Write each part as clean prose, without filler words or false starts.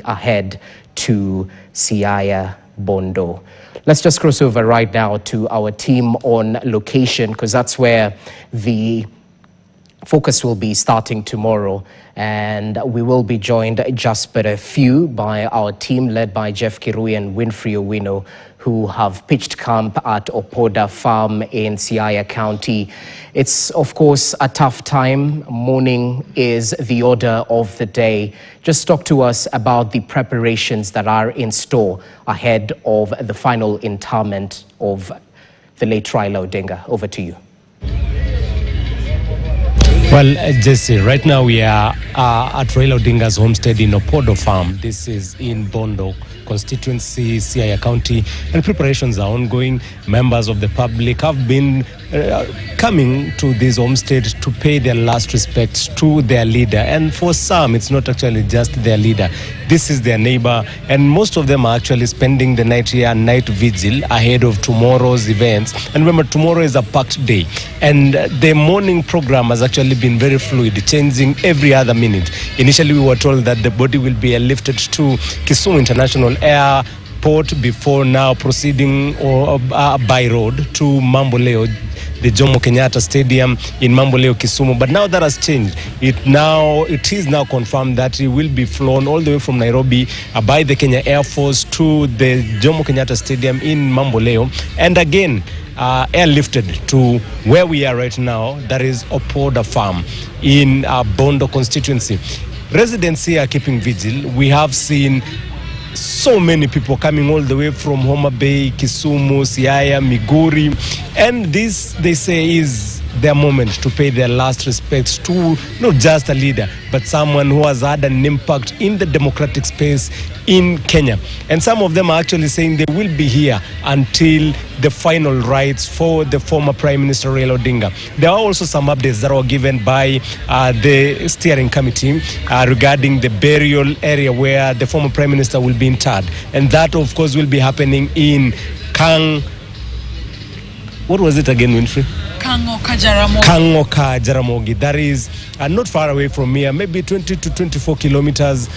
ahead to Siaya, Bondo. Let's just cross over right now to our team on location, because that's where the focus will be starting tomorrow. And we will be joined just but a few by our team led by Jeff Kirui and Winfrey Owino, who have pitched camp at Opoda Farm in Siaya County. It's, of course, a tough time. Mourning is the order of the day. Just talk to us about the preparations that are in store ahead of the final interment of the late Raila Odinga. Over to you. Well, Jesse, right now we are at Raila Odinga's homestead in Opoda Farm. This is in Bondo constituency, Siaya County, and preparations are ongoing. Members of the public have been coming to this homestead to pay their last respects to their leader. And for some, it's not actually just their leader. This is their neighbor, and most of them are actually spending the night here, night vigil, ahead of tomorrow's events. And remember, tomorrow is a packed day, and the morning program has actually been very fluid, changing every other minute. Initially, we were told that the body will be airlifted to Kisumu International Airport before now proceeding by road to Mamboleo, the Jomo Kenyatta Stadium in Mamboleo, Kisumu. But now that has changed. It is now confirmed that it will be flown all the way from Nairobi by the Kenya Air Force to the Jomo Kenyatta Stadium in Mamboleo, and again airlifted to where we are right now, that is Opoda Farm in Bondo constituency. Residents here are keeping vigil. We have seen so many people coming all the way from Homa Bay, Kisumu, Siaya, Migori, and this, they say, is their moment to pay their last respects to not just a leader, but someone who has had an impact in the democratic space in Kenya. And some of them are actually saying they will be here until the final rites for the former Prime Minister Raila Odinga. There are also some updates that were given by the steering committee regarding the burial area where the former Prime Minister will be interred. And that, of course, will be happening in what was it again, Winfrey? Kangoka Jaramogi. That is not far away from here, maybe 20 to 24 kilometers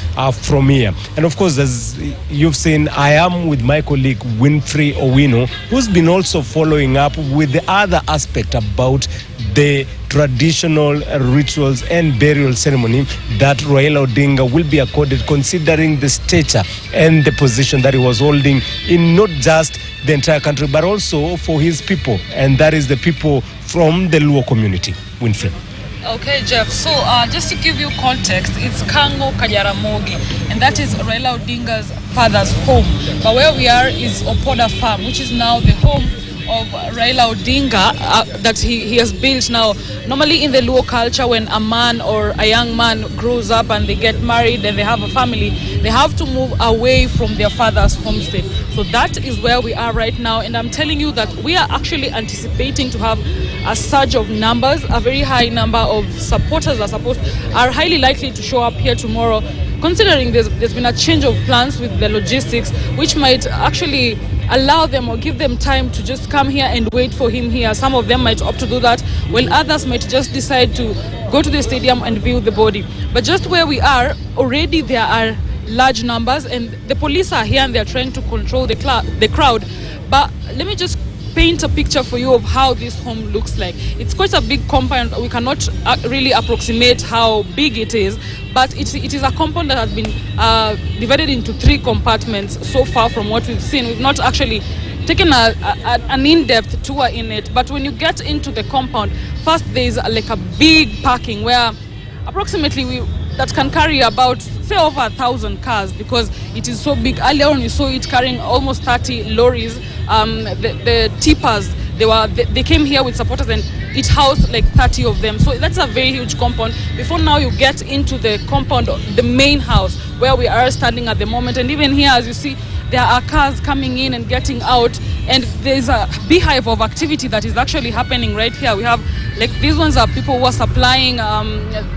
from here. And of course, as you've seen, I am with my colleague Winfrey Owino, who's been also following up with the other aspect about the traditional rituals and burial ceremony that Raila Odinga will be accorded, considering the stature and the position that he was holding in not just the entire country, but also for his people, and that is the people from the Luo community. Winfrey. Okay, Jeff. So just to give you context, it's Kango Kajaramogi, and that is Raila Odinga's father's home. But where we are is Opoda Farm, which is now the home of Raila Odinga that he has built now. Normally in the Luo culture, when a man or a young man grows up and they get married and they have a family, they have to move away from their father's homestead. So that is where we are right now, and I'm telling you that we are actually anticipating to have a surge of numbers. A very high number of supporters are highly likely to show up here tomorrow, considering there's been a change of plans with the logistics, which might actually allow them or give them time to just come here and wait for him here. Some of them might opt to do that, while others might just decide to go to the stadium and view the body. But just where we are, already there are large numbers, and the police are here and they're trying to control the crowd. But let me just paint a picture for you of how this home looks like. It's quite a big compound. We cannot really approximate how big it is, but it is a compound that has been divided into 3 compartments so far from what we've seen. We've not actually taken an in-depth tour in it, but when you get into the compound, first there's like a big parking where approximately that can carry about, say, over 1,000 cars, because it is so big. Earlier on you saw it carrying almost 30 lorries. The tippers, they came here with supporters, and it housed like 30 of them. So that's a very huge compound. Before now you get into the compound, the main house where we are standing at the moment, and even here, as you see, there are cars coming in and getting out, and there's a beehive of activity that is actually happening right here. We have, like, these ones are people who are supplying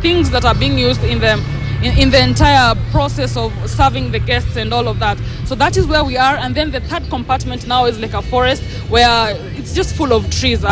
things that are being used in the entire process of serving the guests and all of that. So that is where we are. And then the third compartment now is like a forest where it's just full of trees.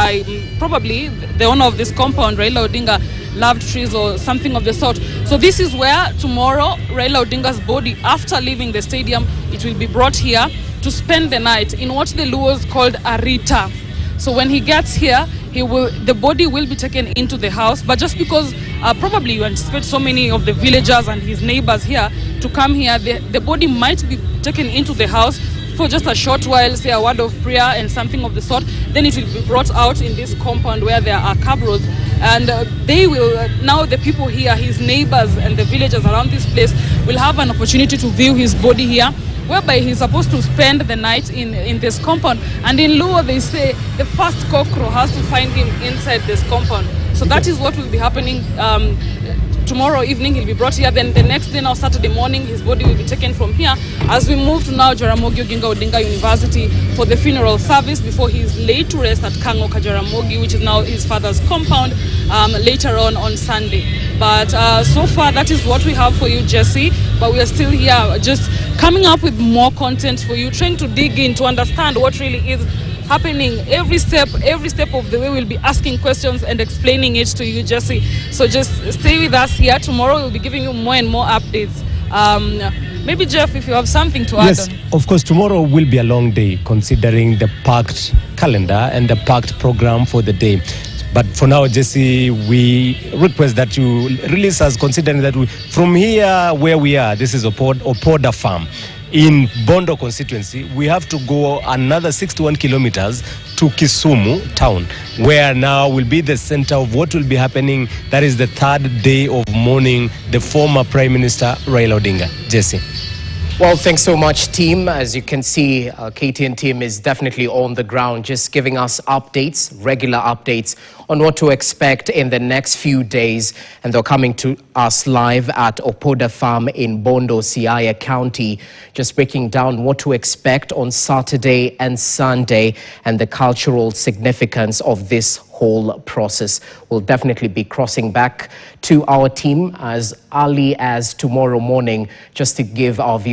Probably the owner of this compound, Raila Odinga, loved trees or something of the sort. So this is where tomorrow Raila Odinga's body, after leaving the stadium, it will be brought here to spend the night in what the Luos called a rita. So when he gets here, the body will be taken into the house. But just because probably you anticipate so many of the villagers and his neighbors here to come here, the body might be taken into the house for just a short while, say a word of prayer and something of the sort. Then it will be brought out in this compound where there are cabros, and they will, now the people here, his neighbors and the villagers around this place, will have an opportunity to view his body here, whereby he's supposed to spend the night in this compound. And in Luo, they say the first cockroach has to find him inside this compound. So that is what will be happening. Tomorrow evening he'll be brought here. Then the next day, now Saturday morning, his body will be taken from here as we move to now Jaramogi Oginga Odinga University for the funeral service before he is laid to rest at Kango Kajaramogi, which is now his father's compound, later on Sunday. But so far that is what we have for you, Jesse. But we are still here just coming up with more content for you, trying to dig in to understand what really is happening. Every step of the way we'll be asking questions and explaining it to you, Jesse. So just stay with us here. Tomorrow we'll be giving you more and more updates. Maybe Jeff, if you have something to add. Yes, of course, tomorrow will be a long day considering the packed calendar and the packed program for the day. But for now, Jesse, we request that you release us, considering that from here where we are, this is Opoda Farm in Bondo constituency, we have to go another 61 kilometers to Kisumu town, where now will be the center of what will be happening. That is the third day of mourning the former Prime Minister Raila Odinga. Jesse. Well, thanks so much, team. As you can see, KTN team is definitely on the ground, just giving us updates, regular updates on what to expect in the next few days. And they're coming to us live at Opoda Farm in Bondo, Siaya County, just breaking down what to expect on Saturday and Sunday and the cultural significance of this whole process. We'll definitely be crossing back to our team as early as tomorrow morning just to give our view